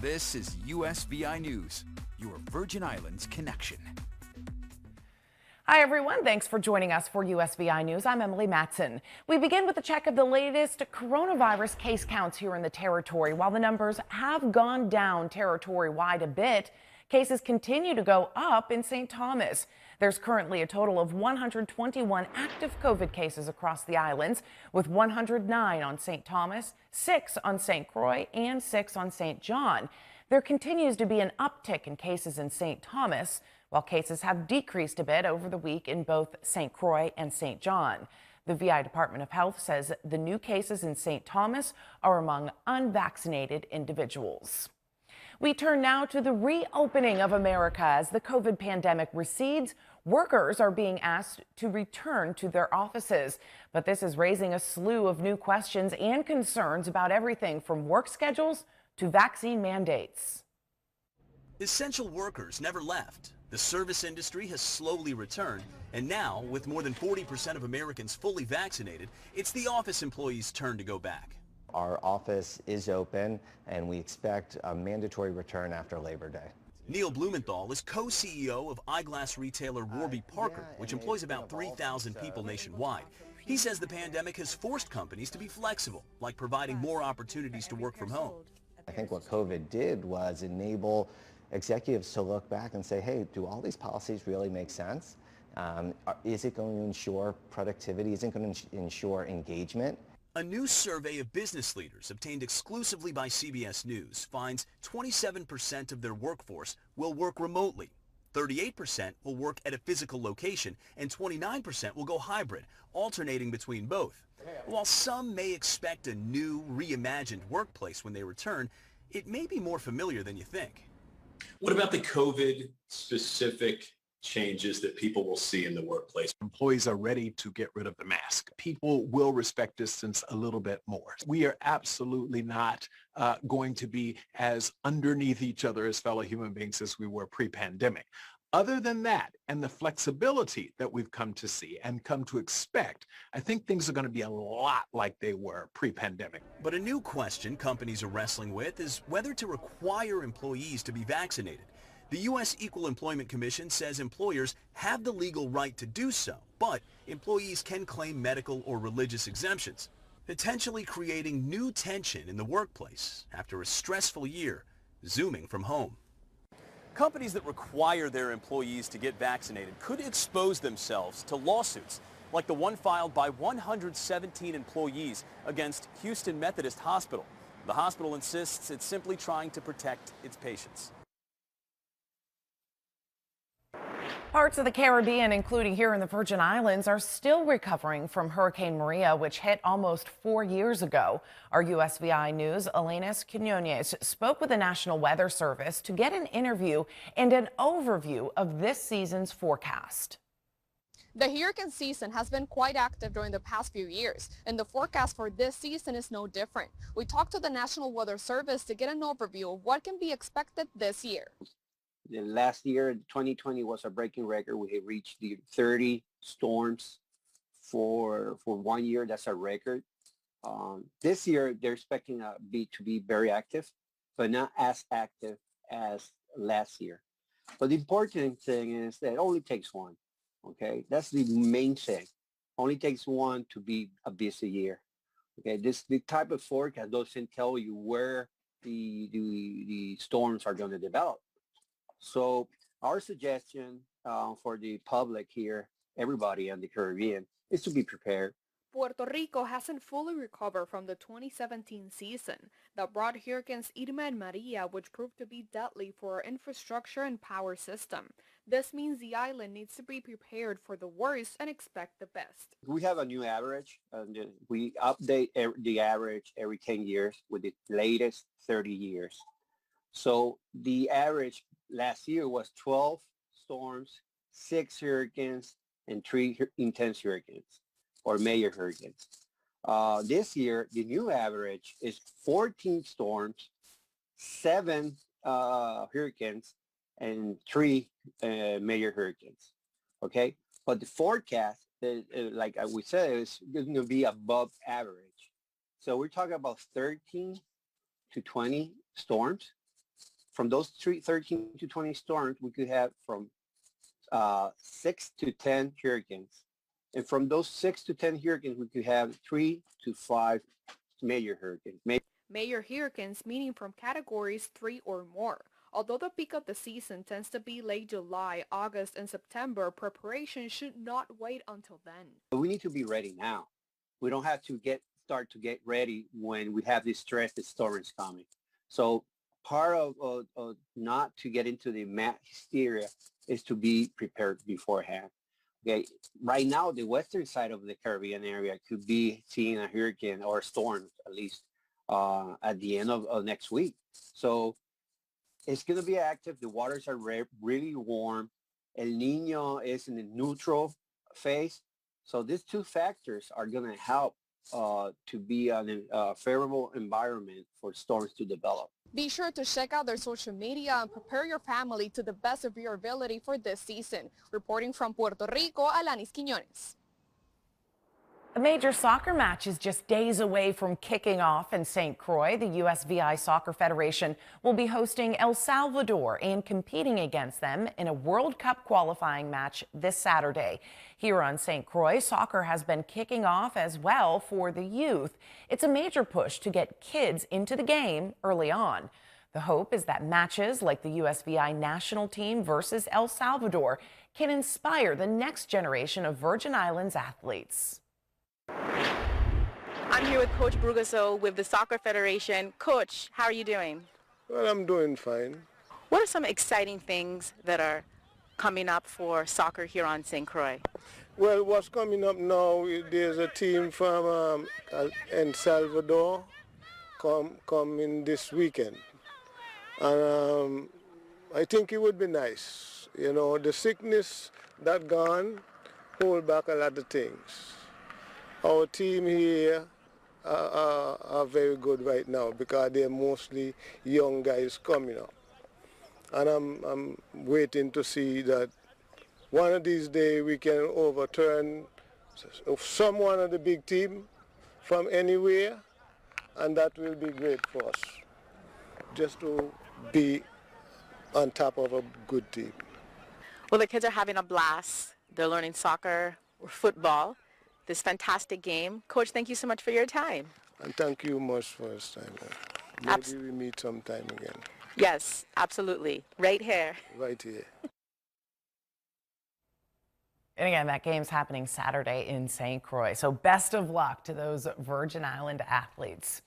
This is USVI News, your Virgin Islands connection. Hi, everyone. Thanks for joining us for USVI News. I'm Emily Matson. We begin with a check of the latest coronavirus case counts here in the territory. While the numbers have gone down territory-wide a bit, cases continue to go up in St. Thomas. There's currently a total of 121 active COVID cases across the islands, with 109 on St. Thomas, 6 on St. Croix, and 6 on St. John. There continues to be an uptick in cases in St. Thomas, while cases have decreased a bit over the week in both St. Croix and St. John. The VI Department of Health says the new cases in St. Thomas are among unvaccinated individuals. We turn now to the reopening of America. As the COVID pandemic recedes, workers are being asked to return to their offices. But this is raising a slew of new questions and concerns about everything from work schedules to vaccine mandates. Essential workers never left. The service industry has slowly returned, and now, with more than 40% of Americans fully vaccinated, it's the office employees' turn to go back. Our office is open, and we expect a mandatory return after Labor Day. Neil Blumenthal is co-CEO of eyeglass retailer Warby Parker, which employs about 3,000 people nationwide. He says the pandemic has forced companies to be flexible, like providing more opportunities to work from home. I think what COVID did was enable executives to look back and say, hey, do all these policies really make sense? Is it going to ensure productivity? Is it going to ensure engagement? A new survey of business leaders obtained exclusively by CBS News finds 27% of their workforce will work remotely, 38% will work at a physical location, and 29% will go hybrid, alternating between both. While some may expect a new, reimagined workplace when they return, it may be more familiar than you think. What about the COVID-specific changes that people will see in the workplace? Employees are ready to get rid of the mask. People will respect distance a little bit more. We are absolutely not going to be as underneath each other as fellow human beings as we were pre-pandemic. Other than that, and the flexibility that we've come to see and come to expect, I think things are going to be a lot like they were pre-pandemic. But a new question companies are wrestling with is whether to require employees to be vaccinated. The U.S. Equal Employment Commission says employers have the legal right to do so, but employees can claim medical or religious exemptions, potentially creating new tension in the workplace after a stressful year Zooming from home. Companies that require their employees to get vaccinated could expose themselves to lawsuits, like the one filed by 117 employees against Houston Methodist Hospital. The hospital insists it's simply trying to protect its patients. Parts of the Caribbean, including here in the Virgin Islands, are still recovering from Hurricane Maria, which hit almost 4 years ago. Our USVI News' Elenis Quinones spoke with the National Weather Service to get an interview and an overview of this season's forecast. The hurricane season has been quite active during the past few years, and the forecast for this season is no different. We talked to the National Weather Service to get an overview of what can be expected this year. The last year, 2020, was a breaking record. We had reached the 30 storms for 1 year. That's a record. This year, they're expecting to be very active, but not as active as last year. But the important thing is that it only takes one. Okay, that's the main thing. Only takes one to be a busy year. Okay, the type of forecast doesn't tell you where the storms are going to develop. So our suggestion for the public here, everybody in the Caribbean, is to be prepared. Puerto Rico hasn't fully recovered from the 2017 season that brought hurricanes Irma and Maria, which proved to be deadly for our infrastructure and power system. This means the island needs to be prepared for the worst and expect the best. We have a new average, and we update the average every 10 years with the latest 30 years. So the average last year was 12 storms, 6 hurricanes, and 3 intense hurricanes, or major hurricanes. This year, the new average is 14 storms, 7 hurricanes, and 3 major hurricanes. Okay, but the forecast, like we said, is going to be above average. So we're talking about 13 to 20 storms, from those 13 to 20 storms, we could have from 6 to 10 hurricanes. And from those 6 to 10 hurricanes, we could have 3 to 5 major hurricanes. Major hurricanes meaning from categories 3 or more. Although the peak of the season tends to be late July, August, and September, preparation should not wait until then. We need to be ready now. We don't have to start to get ready when we have this stress, the storms coming. So part of not to get into the hysteria is to be prepared beforehand. Okay, right now the western side of the Caribbean area could be seeing a hurricane or storm at least at the end of next week. So it's going to be active. The waters are really warm. El Niño is in the neutral phase. So these two factors are going to help to be a favorable environment for storms to develop. Be sure to check out their social media and prepare your family to the best of your ability for this season. Reporting from Puerto Rico, Alanis Quiñones. A major soccer match is just days away from kicking off in St. Croix. The USVI Soccer Federation will be hosting El Salvador and competing against them in a World Cup qualifying match this Saturday. Here on St. Croix, soccer has been kicking off as well for the youth. It's a major push to get kids into the game early on. The hope is that matches like the USVI national team versus El Salvador can inspire the next generation of Virgin Islands athletes. I'm here with Coach Brugaso with the Soccer Federation. Coach, how are you doing? Well, I'm doing fine. What are some exciting things that are coming up for soccer here on St. Croix? Well, what's coming up now, there's a team from El Salvador coming this weekend. And I think it would be nice. You know, the sickness that gone hold back a lot of things. Our team here are very good right now because they're mostly young guys coming up. And I'm waiting to see that one of these days we can overturn someone of the big team from anywhere, and that will be great for us, just to be on top of a good team. Well, the kids are having a blast. They're learning soccer or football. This fantastic game. Coach, thank you so much for your time. And thank you much for this time. Maybe we meet sometime again. Yes, absolutely. Right here. Right here. And again, that game's happening Saturday in St. Croix. So best of luck to those Virgin Island athletes.